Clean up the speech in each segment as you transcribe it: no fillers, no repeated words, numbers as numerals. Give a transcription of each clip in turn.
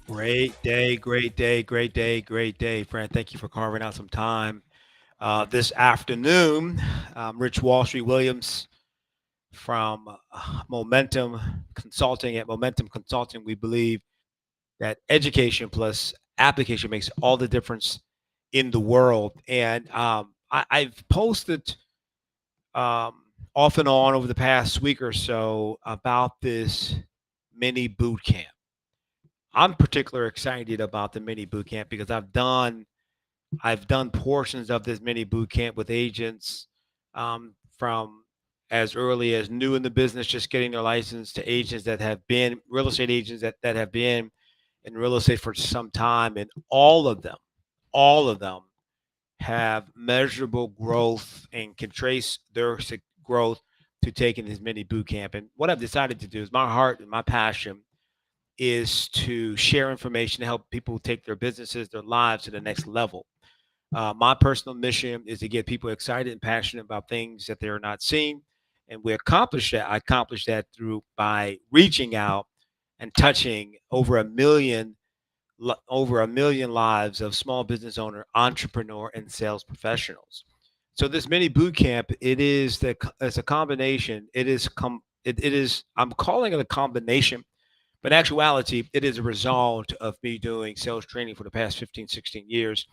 Great day, great day, great day, great day, friend. Thank you for carving out some time this afternoon. Rich Wall Street Williams from Momentum Consulting. At Momentum Consulting, we believe that education plus application makes all the difference in the world. And I've posted um, off and on over the past week or so about this mini boot camp. I'm particularly excited about the mini boot camp because I've done portions of this mini boot camp with agents from as early as new in the business, just getting their license, to agents that have been real estate agents that have been in real estate for some time, and all of them have measurable growth and can trace their growth to taking this mini boot camp. And what I've decided to do is my heart and my passion is to share information to help people take their businesses, their lives to the next level. My personal mission is to get people excited and passionate about things that they're not seeing. And we accomplish that. I accomplished that through by reaching out and touching over a million lives of small business owner, entrepreneur, and sales professionals. So this mini boot camp, it's a combination. It is I'm calling it a combination, but in actuality, it is a result of me doing sales training for the past 15, 16 years.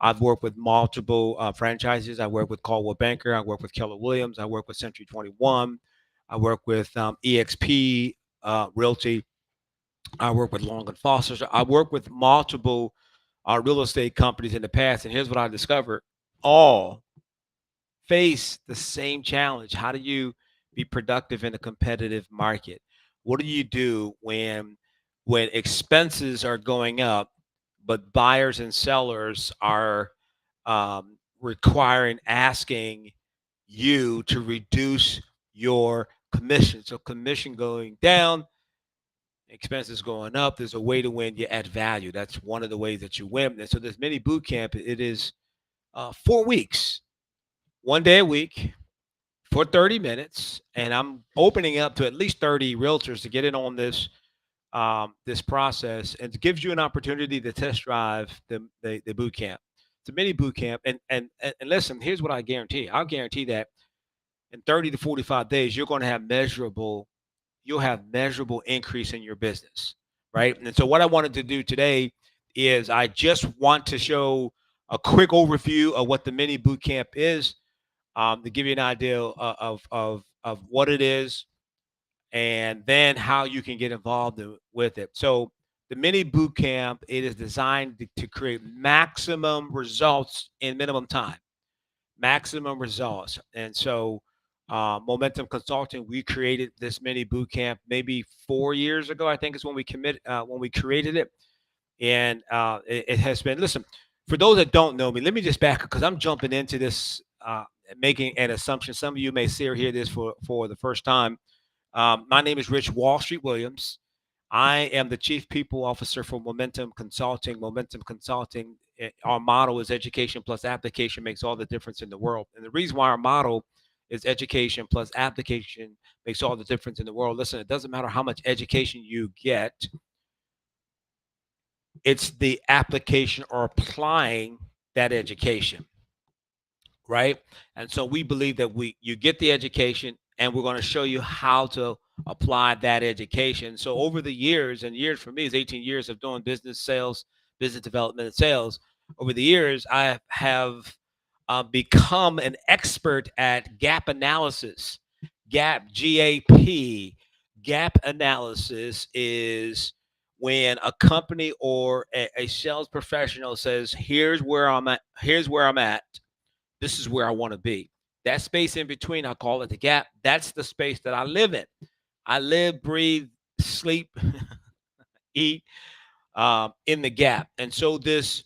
I've worked with multiple franchises. I work with Caldwell Banker. I work with Keller Williams. I work with Century 21. I work with EXP Realty. I work with Long and Foster. So I work with multiple real estate companies in the past. And here's what I discovered: all face the same challenge. How do you be productive in a competitive market? What do you do when expenses are going up, but buyers and sellers are asking you to reduce your commission? So commission going down, expenses going up. There's a way to win. You add value. That's one of the ways that you win. And so this mini boot camp, it is 4 weeks, 1 day a week for 30 minutes, and I'm opening up to at least 30 realtors to get in on this process, and it gives you an opportunity to test drive the boot camp. It's a mini boot camp, and listen. Here's what I guarantee. I'll guarantee that in 30 to 45 days, you'll have measurable increase in your business, right? And so what I wanted to do today is I just want to show a quick overview of what the mini boot camp is, to give you an idea of what it is, and then how you can get involved with it. So the mini boot camp, it is designed to create maximum results in minimum time, maximum results. And so Momentum Consulting, we created this mini boot camp maybe 4 years ago. I think is when we created it, and it has been. Listen, for those that don't know me, let me just back, because I'm jumping into this, making an assumption. Some of you may see or hear this for the first time. My name is Rich Wall Street Williams. I am the Chief People Officer for Momentum Consulting. Momentum Consulting, our model is education plus application makes all the difference in the world. And the reason why our model is education plus application makes all the difference in the world. Listen, it doesn't matter how much education you get, it's the application or applying that education, right? And so we believe that you get the education, and we're going to show you how to apply that education. So over the years, and years for me is 18 years of doing business, sales, business development and sales. Over the years, I have become an expert at gap analysis. Gap, GAP, gap analysis is when a company or a sales professional says, "Here's where I'm at. Here's where I'm at. This is where I want to be." That space in between, I call it the gap. That's the space that I live in. I live, breathe, sleep, eat in the gap. And so this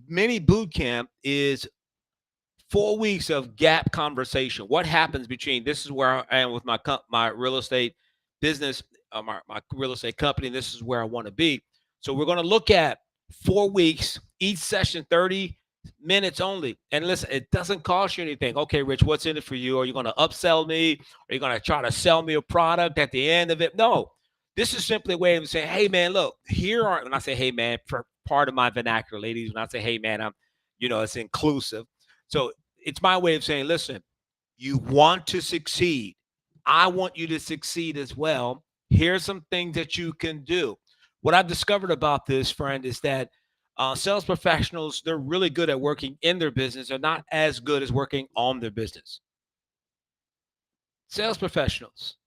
mini boot camp is 4 weeks of gap conversation. What happens between this is where I am with my real estate business, my real estate company. This is where I want to be. So we're going to look at 4 weeks, each session 30 minutes only. And listen, it doesn't cost you anything. Okay, Rich, what's in it for you? Are you going to upsell me? Are you going to try to sell me a product at the end of it? No. This is simply a way of saying, hey man, look, here are, when I say hey man, for part of my vernacular, ladies, when I say hey man, it's inclusive. So it's my way of saying, listen, you want to succeed. I want you to succeed as well. Here's some things that you can do. What I've discovered about this, friend, is that sales professionals, they're really good at working in their business. They're not as good as working on their business. Sales professionals,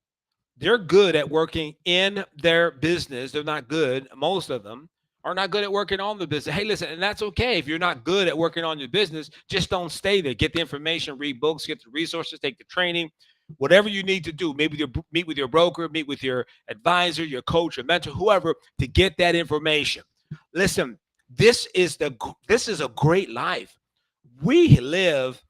they're good at working in their business. They're not good. Most of them are not good at working on the business. Hey, listen, and that's okay. If you're not good at working on your business, just don't stay there. Get the information, read books, get the resources, take the training, whatever you need to do. Maybe meet with your broker, meet with your advisor, your coach, your mentor, whoever, to get that information. Listen, this is a great life. We live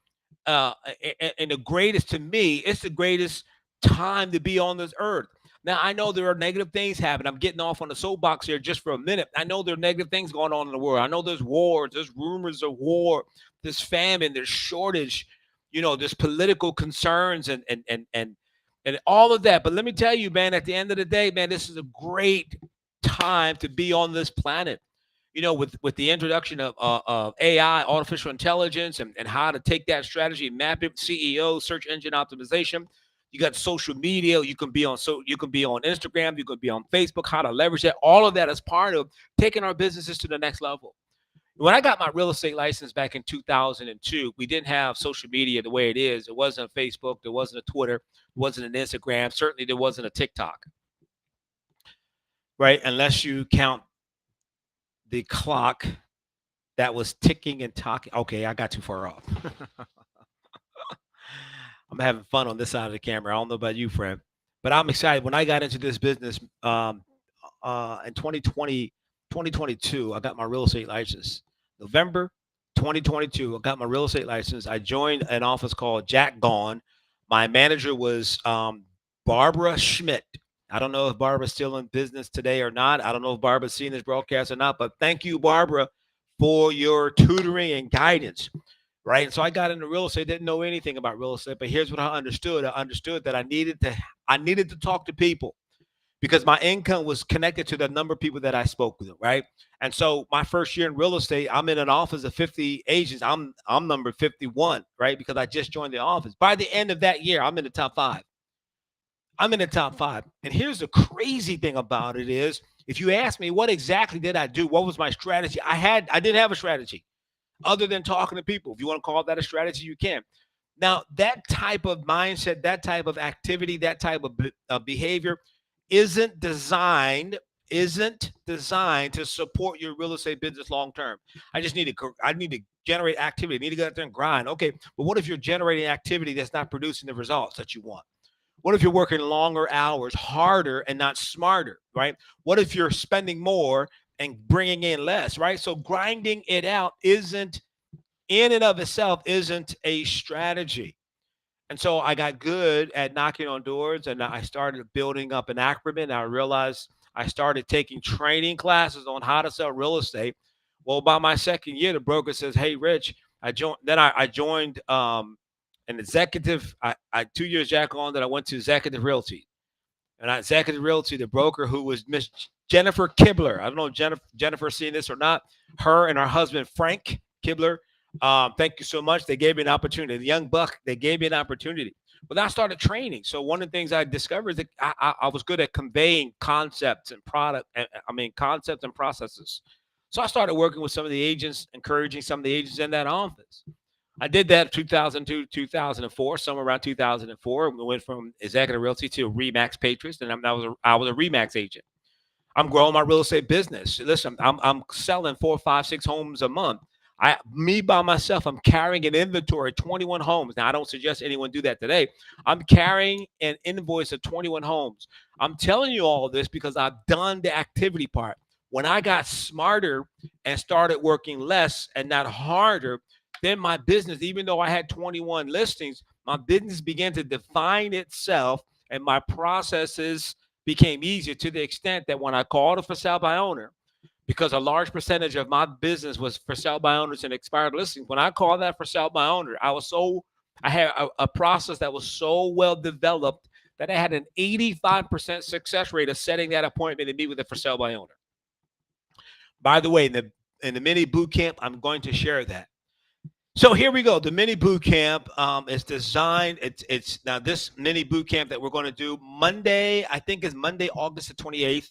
in the greatest, to me, it's the greatest time to be on this earth. Now, I know there are negative things happening. I'm getting off on the soapbox here just for a minute. I know there are negative things going on in the world. I know there's wars, there's rumors of war, there's famine, there's shortage, there's political concerns and all of that. But let me tell you, man, at the end of the day, man, this is a great time to be on this planet. With the introduction of AI, artificial intelligence, and how to take that strategy, map it, CEO, search engine optimization. You got social media. You can be on Instagram. You can be on Facebook. How to leverage that. All of that is part of taking our businesses to the next level. When I got my real estate license back in 2002, we didn't have social media the way it is. It wasn't a Facebook. There wasn't a Twitter. It wasn't an Instagram. Certainly, there wasn't a TikTok. Right? Unless you count the clock that was ticking and talking. Okay, I got too far off. I'm having fun on this side of the camera. I don't know about you, friend, but I'm excited. When I got into this business in 2022, I got my real estate license. November 2022, I got my real estate license. I joined an office called Jack Gone. My manager was Barbara Schmidt. I don't know if Barbara's still in business today or not. I don't know if Barbara's seen this broadcast or not, but thank you, Barbara, for your tutoring and guidance. Right. And so I got into real estate, didn't know anything about real estate, but here's what I understood. I understood that I needed to talk to people because my income was connected to the number of people that I spoke with. Right. And so my first year in real estate, I'm in an office of 50 agents. I'm number 51, right? Because I just joined the office. By the end of that year, I'm in the top 5. I'm in the top 5. And here's the crazy thing about it is, if you ask me, what exactly did I do? What was my strategy? I didn't have a strategy other than talking to people. If you want to call that a strategy, you can. Now, that type of mindset, that type of activity, that type of behavior isn't designed to support your real estate business long term. I need to generate activity. I need to get out there and grind. Okay, but what if you're generating activity that's not producing the results that you want? What if you're working longer hours, harder, and not smarter, right? What if you're spending more and bringing in less, right? So grinding it out isn't, in and of itself, isn't a strategy. And so I got good at knocking on doors, and I started building up an acumen. I realized I started taking training classes on how to sell real estate. Well, by my second year, the broker says, "Hey, Rich," I joined an executive. I 2 years Jack on that I went to Executive Realty, and Executive Realty, the broker who was Miss Jennifer Kibler. I don't know if Jennifer seen this or not. Her and her husband Frank Kibler. Thank you so much. They gave me an opportunity. The young buck, they gave me an opportunity. But then I started training. So one of the things I discovered is that I was good at conveying concepts and concepts and processes. So I started working with some of the agents, encouraging some of the agents in that office. I did that 2002, 2004, somewhere around 2004. We went from executive realty to Remax Patriots, and I was a Remax agent. I'm growing my real estate business. Listen, I'm selling 4, 5, 6 homes a month. Me by myself, I'm carrying an inventory of 21 homes. Now I don't suggest anyone do that today. I'm carrying an invoice of 21 homes. I'm telling you all of this because I've done the activity part. When I got smarter and started working less and not harder, then my business, even though I had 21 listings, my business began to define itself and my processes became easier to the extent that when I called a for sale by owner, because a large percentage of my business was for sale by owners and expired listings. When I called that for sale by owner, I had a process that was so well developed that I had an 85% success rate of setting that appointment to meet with a for sale by owner. By the way, in the mini boot camp, I'm going to share that. So here we go. The mini boot camp is designed. It's now this mini boot camp that we're going to do Monday. I think is Monday, August the 28th.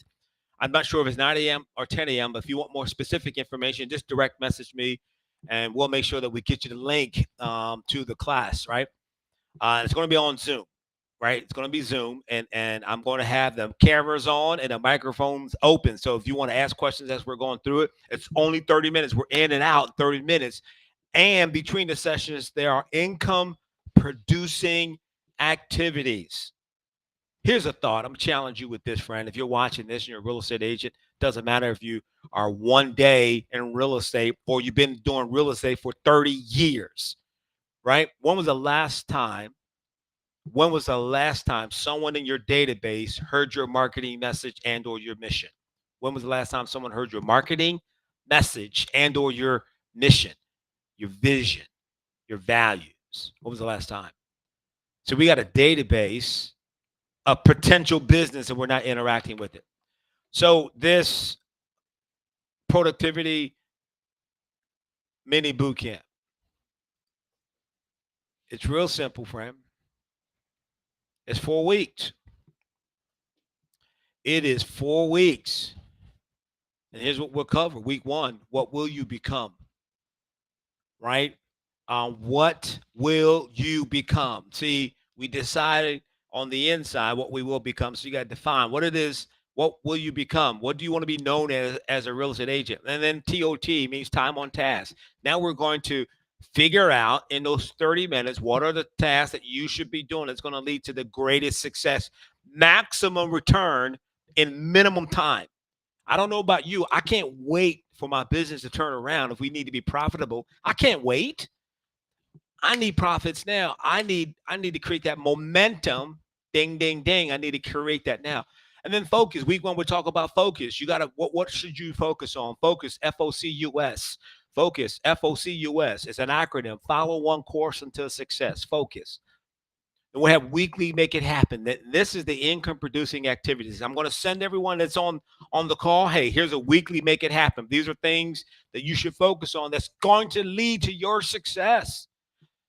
I'm not sure if it's 9 a.m. or 10 a.m. But if you want more specific information, just direct message me, and we'll make sure that we get you the link to the class. Right? It's going to be on Zoom. Right? It's going to be Zoom, and I'm going to have the cameras on and the microphones open. So if you want to ask questions as we're going through it, it's only 30 minutes. We're in and out in 30 minutes. And between the sessions, there are income producing activities. Here's a thought. I'm going to challenge you with this, friend. If you're watching this and you're a real estate agent, doesn't matter if you are one day in real estate or you've been doing real estate for 30 years, right? When was the last time someone in your database heard your marketing message and or your mission? When was the last time someone heard your marketing message and or your mission? Your vision, your values. When was the last time? So we got a database of potential business and we're not interacting with it. So this productivity mini boot camp, it's real simple, friend. It's 4 weeks. It is 4 weeks. And here's what we'll cover. Week 1, what will you become? Right? What will you become? See, we decided on the inside what we will become. So you got to define what it is. What will you become? What do you want to be known as a real estate agent? And then TOT means time on task. Now we're going to figure out in those 30 minutes, what are the tasks that you should be doing that's going to lead to the greatest success, maximum return in minimum time. I don't know about you. I can't wait for my business to turn around. If we need to be profitable, I can't wait. I need profits now. I need to create that momentum. Ding, ding, ding. I need to create that now. And then focus. Week 1, we talk about focus. You got to, what should you focus on? Focus, FOCUS. Focus, FOCUS. It's an acronym. Follow one course until success. Focus. And we'll have weekly make it happen. This is the income producing activities. I'm going to send everyone that's on the call, hey, here's a weekly make it happen. These are things that you should focus on that's going to lead to your success.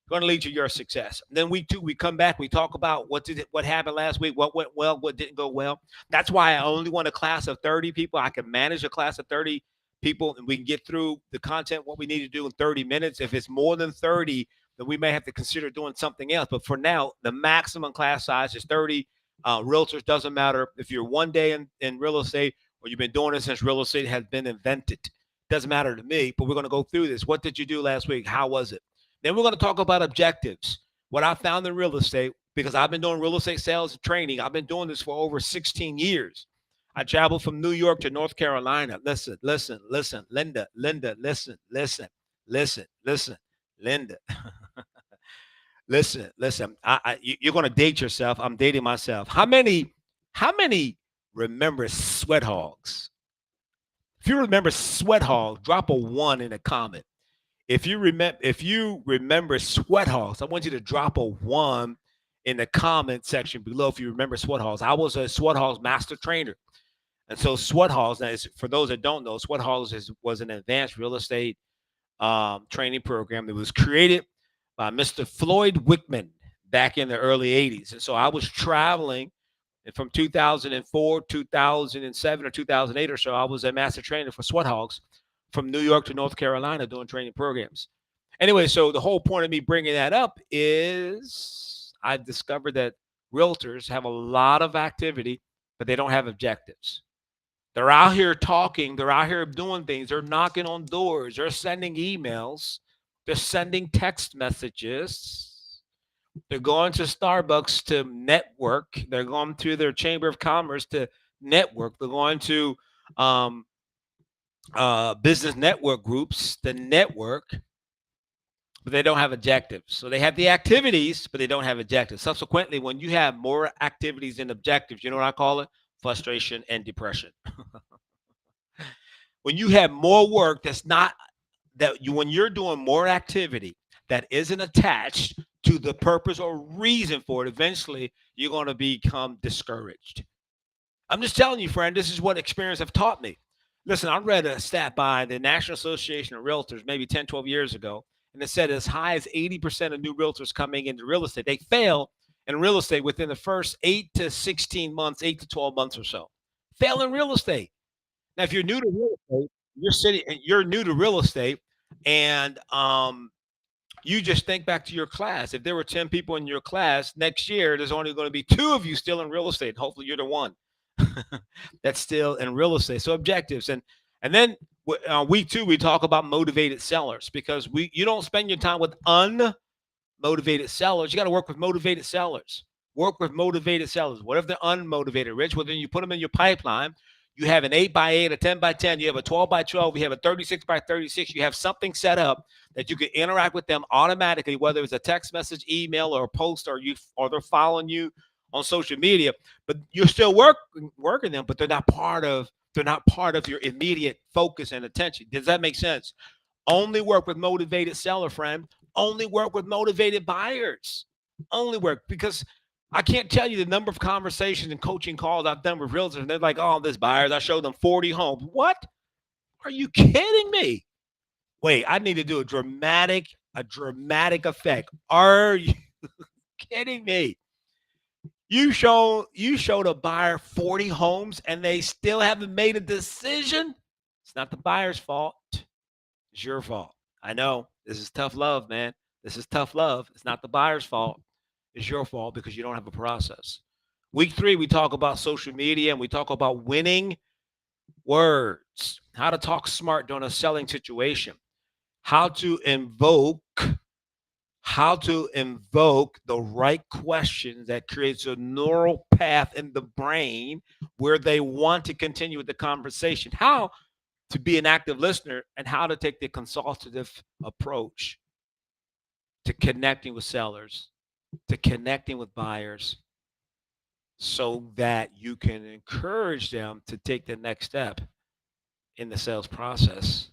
Going to lead to your success. And then week 2, we come back, we talk about what happened last week, what went well, what didn't go well. That's why I only want a class of 30 people. I can manage a class of 30 people and we can get through the content, what we need to do in 30 minutes. If it's more than 30, then we may have to consider doing something else. But for now, the maximum class size is 30 realtors. Doesn't matter if you're one day in real estate or you've been doing it since real estate has been invented. Doesn't matter to me, but we're going to go through this. What did you do last week? How was it? Then we're going to talk about objectives. What I found in real estate, because I've been doing real estate sales and training. I've been doing this for over 16 years. I traveled from New York to North Carolina. Listen, Linda, listen, Linda. listen. You're going to date yourself. I'm dating myself. How many remember Sweat Hogs? If you remember Sweat Hogs, drop a 1 in a comment. If you remember Sweat Hogs, I want you to drop a 1 in the comment section below if you remember Sweat Hogs. I was a Sweat Hogs master trainer. And so Sweat Hogs, for those that don't know, Sweat Hogs was an advanced real estate training program that was created by Mr. Floyd Wickman back in the early 80s. And so I was traveling from 2004, 2007, or 2008 or so. I was a master trainer for Sweat Hogs from New York to North Carolina doing training programs. Anyway, so the whole point of me bringing that up is I discovered that realtors have a lot of activity, but they don't have objectives. They're out here talking, they're out here doing things, they're knocking on doors, they're sending emails, they're sending text messages, they're going to Starbucks to network, they're going to their Chamber of Commerce to network, they're going to um, business network groups to network, but they don't have objectives. So they have the activities, but they don't have objectives. Subsequently, when you have more activities than objectives, you know what I call it? Frustration and depression. When you have more work that's not that you when you're doing more activity that isn't attached to the purpose or reason for it, eventually you're going to become discouraged. I'm just telling you, friend, this is what experience have taught me. Listen, I read a stat by the National Association of Realtors maybe 10, 12 years ago, and it said as high as 80% of new realtors coming into real estate, they fail in real estate within the first 8 to 16 months, 8 to 12 months or so. Fail in real estate. Now, if you're new to real estate, you're new to real estate, and you just think back to your class. If there were 10 people in your class next year, there's only going to be 2 of you still in real estate. Hopefully, you're the one that's still in real estate. So objectives, and then week 2 we talk about motivated sellers because you don't spend your time with unmotivated sellers. You got to work with motivated sellers. Work with motivated sellers. What if they're unmotivated, Rich? Well, then you put them in your pipeline. You have an 8x8, a 10x10, you have a 12x12, you have a 36x36. You have something set up that you can interact with them automatically, whether it's a text message, email, or a post, or they're following you on social media. But you're still working them, but they're not part of your immediate focus and attention. Does that make sense? Only work with motivated seller, friend. Only work with motivated buyers. Only work because I can't tell you the number of conversations and coaching calls I've done with realtors, and they're like, "Oh, this buyers, I showed them 40 homes." What? Are you kidding me? Wait, I need to do a dramatic effect. Are you kidding me? You showed a buyer 40 homes and they still haven't made a decision? It's not the buyer's fault. It's your fault. I know. This is tough love, man. This is tough love. It's not the buyer's fault. It's your fault because you don't have a process. Week 3, we talk about social media and we talk about winning words, how to talk smart during a selling situation, how to invoke the right questions that creates a neural path in the brain where they want to continue with the conversation, how to be an active listener, and how to take the consultative approach to connecting with sellers, to connecting with buyers, so that you can encourage them to take the next step in the sales process.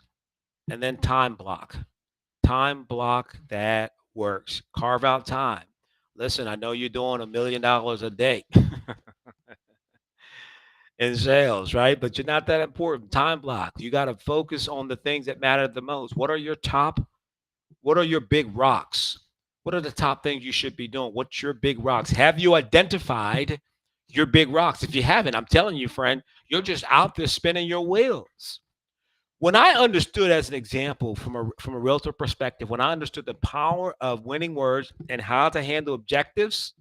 And then time block that works. Carve out time. Listen, I know you're doing $1 million a day in sales, right? But you're not that important. Time block. You got to focus on the things that matter the most. What are your big rocks? What are the top things you should be doing? What's your big rocks? Have you identified your big rocks? If you haven't, I'm telling you, friend, you're just out there spinning your wheels. When I understood, as an example, from a realtor perspective, when I understood the power of winning words and how to handle objectives,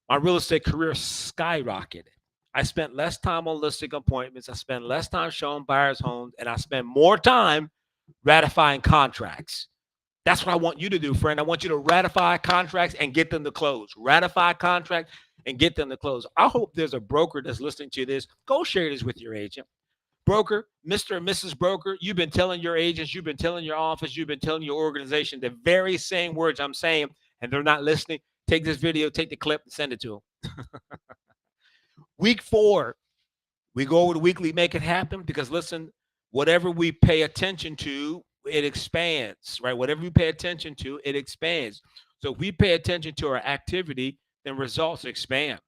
my real estate career skyrocketed. I spent less time on listing appointments. I spent less time showing buyers homes, and I spent more time ratifying contracts. That's what I want you to do, friend. I want you to ratify contracts and get them to close. Ratify contracts and get them to close. I hope there's a broker that's listening to this. Go share this with your agent. Broker, Mr. and Mrs. Broker, you've been telling your agents, you've been telling your office, you've been telling your organization the very same words I'm saying, and they're not listening. Take this video, take the clip, and send it to them. Week 4, we go over the weekly Make It Happen, because listen, whatever we pay attention to, it expands, right? Whatever we pay attention to, it expands. So if we pay attention to our activity, then results expand.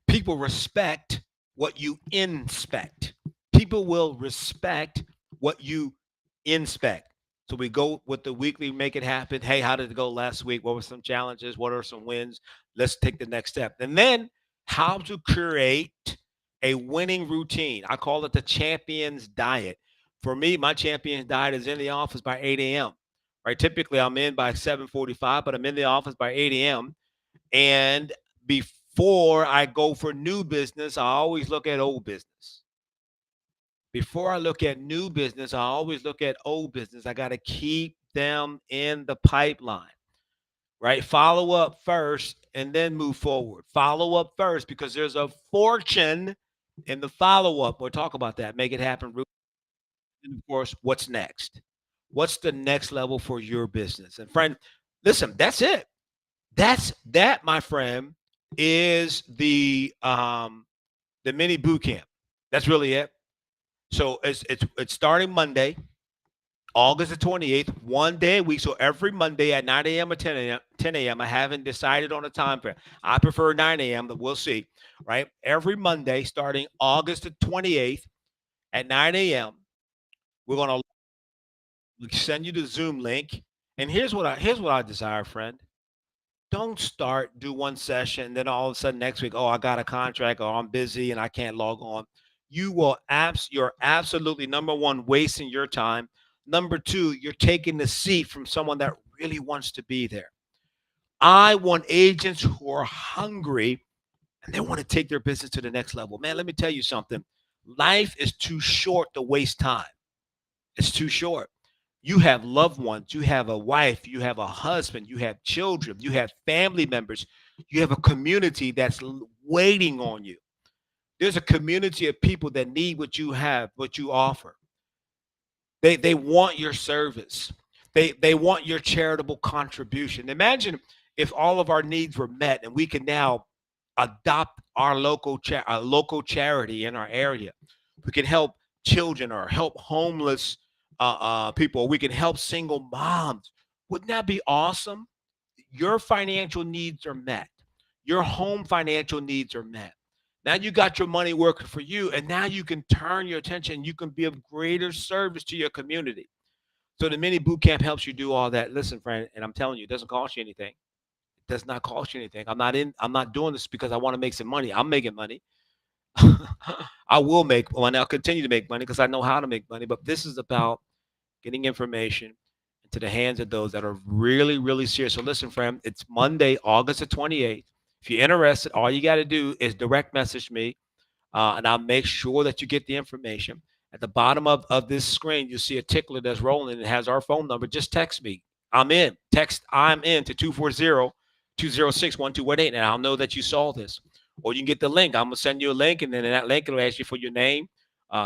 People respect what you inspect. People will respect what you inspect. So we go with the weekly Make It Happen. Hey, how did it go last week? What were some challenges? What are some wins? Let's take the next step. And then how to create a winning routine. I call it the champion's diet. For me, my champion diet is in the office by 8 a.m. Right? Typically, I'm in by 7:45, but I'm in the office by 8 a.m. And before I go for new business, I always look at old business. Before I look at new business, I always look at old business. I got to keep them in the pipeline, right? Follow up first and then move forward. Follow up first because there's a fortune in the follow up. We'll talk about that. Make it happen. And of course, what's next? What's the next level for your business? And friend, listen, that's it. That, my friend, is the mini boot camp. That's really it. So it's starting Monday, August the 28th, one day a week. So every Monday at 9 a.m. or 10 a.m. 10 a.m. I haven't decided on a time frame. I prefer 9 a.m., but we'll see. Right? Every Monday starting August the 28th at 9 a.m. We're gonna send you the Zoom link. And here's what I desire, friend. Don't start, do one session, then all of a sudden next week, oh, I got a contract or I'm busy and I can't log on. You're absolutely number one, wasting your time. Number two, you're taking the seat from someone that really wants to be there. I want agents who are hungry and they want to take their business to the next level. Man, let me tell you something. Life is too short to waste time. It's too short. You have loved ones, you have a wife, you have a husband, you have children, you have family members, you have a community that's waiting on you. There's a community of people that need what you have, what you offer. They want your service. They want your charitable contribution. Imagine if all of our needs were met and we can now adopt our local charity in our area. We can help children or help homeless people. We can help single moms. Wouldn't that be awesome? Your financial needs are met. Your home financial needs are met. Now you got your money working for you, and now you can turn your attention. You can be of greater service to your community. So the mini boot camp helps you do all that. Listen, friend, and I'm telling you, it doesn't cost you anything. It does not cost you anything. I'm not doing this because I want to make some money. I'm making money. I will make money. I'll continue to make money because I know how to make money. But this is about getting information into the hands of those that are really, really serious. So listen, friend, it's Monday, August the 28th. If you're interested, all you got to do is direct message me, and I'll make sure that you get the information. At the bottom of this screen, you'll see a tickler that's rolling. It has our phone number. Just text me. I'm in. Text I'm in to 240-206-1218, and I'll know that you saw this. Or you can get the link. I'm going to send you a link, and then in that link, it'll ask you for your name,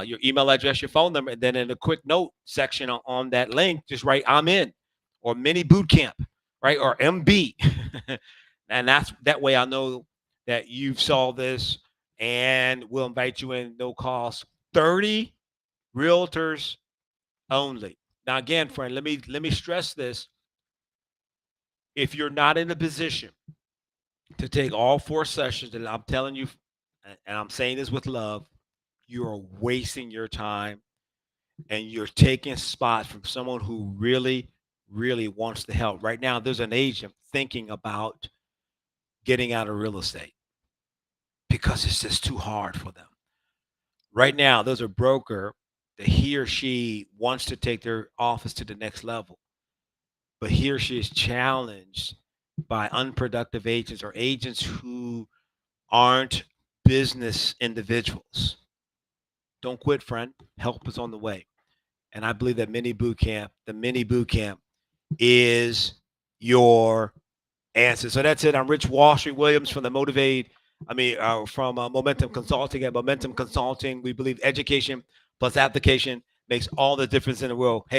your email address, your phone number, and then in the quick note section on that link, just write I'm in or mini boot camp, right? Or MB. And that way I know that you've saw this and we'll invite you in, no cost. 30 realtors only. Now again, friend, let me stress this. If you're not in a position to take all 4 sessions, and I'm telling you, and I'm saying this with love, you're wasting your time and you're taking spots from someone who really, really wants to help. Right now, there's an agent thinking about getting out of real estate because it's just too hard for them. Right now, there's a broker that he or she wants to take their office to the next level, but he or she is challenged by unproductive agents or agents who aren't business individuals. Don't quit, friend. Help is on the way. And I believe that the mini boot camp is your answer. So that's it. I'm Rich Wall Street Williams from the from Momentum Consulting. At Momentum Consulting, we believe education plus application makes all the difference in the world. Hey,